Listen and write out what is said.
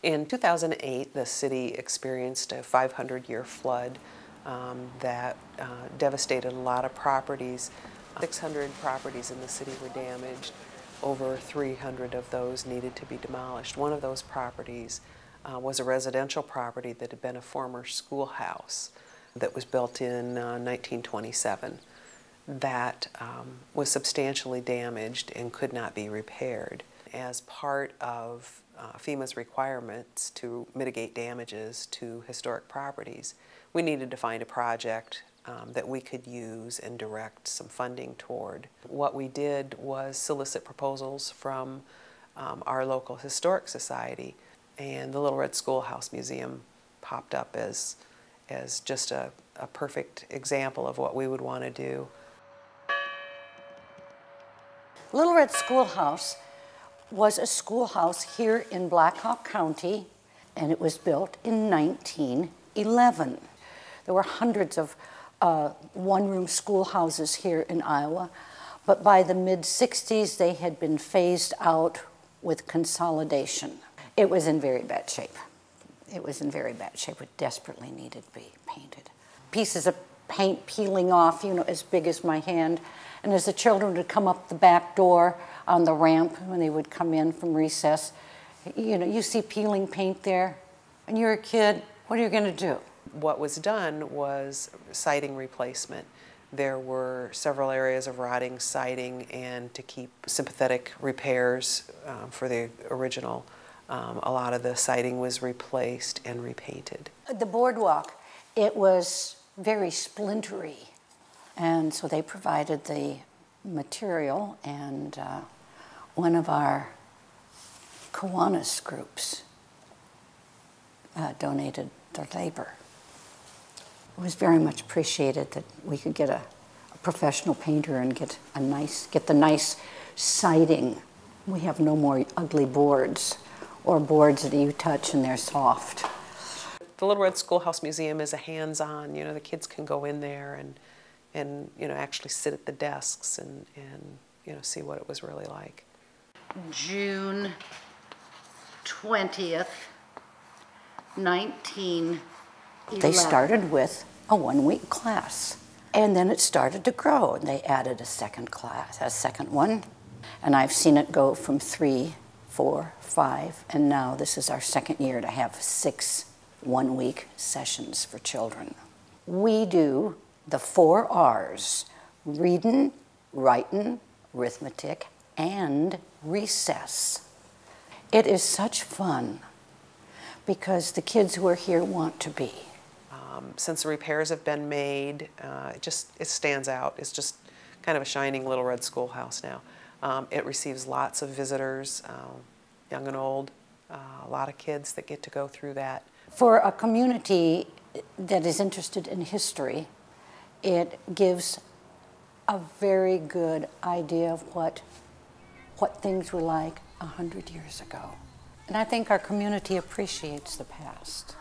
In 2008, the city experienced a 500-year flood that devastated a lot of properties. 600 properties in the city were damaged. Over 300 of those needed to be demolished. One of those properties was a residential property that had been a former schoolhouse that was built in 1927. That was substantially damaged and could not be repaired. As part of FEMA's requirements to mitigate damages to historic properties, we needed to find a project that we could use and direct some funding toward. What we did was solicit proposals from our local historic society, and the Little Red Schoolhouse Museum popped up as just a perfect example of what we would want to do. Little Red Schoolhouse was a schoolhouse here in Black Hawk County, and it was built in 1911. There were hundreds of one-room schoolhouses here in Iowa, but by the mid-60s they had been phased out with consolidation. It was in very bad shape. It was in very bad shape. It desperately needed to be painted. Pieces of paint peeling off, you know, as big as my hand. And as the children would come up the back door on the ramp when they would come in from recess, you know, you see peeling paint there, and you're a kid, what are you going to do? What was done was siding replacement. There were several areas of rotting siding, and to keep sympathetic repairs for the original, a lot of the siding was replaced and repainted. The boardwalk, it was very splintery, and so they provided the material, and one of our Kiwanis groups donated their labor. It was very much appreciated that we could get a professional painter and get the nice siding. We have no more ugly boards or boards that you touch and they're soft. The Little Red Schoolhouse Museum is a hands-on, you know, the kids can go in there and you know, actually sit at the desks and you know, see what it was really like. June 20th, 1911. They started with a one-week class, and then it started to grow, and they added a second class, a second one, and I've seen it go from 3, 4, 5, and now this is our second year to have 6 one-week sessions for children. We do the 4 R's: reading, writing, arithmetic, and recess. It is such fun because the kids who are here want to be. Since the repairs have been made, it stands out. It's just kind of a shining Little Red Schoolhouse now. It receives lots of visitors, young and old, a lot of kids that get to go through that. For a community that is interested in history, it gives a very good idea of what things were like 100 years ago. And I think our community appreciates the past.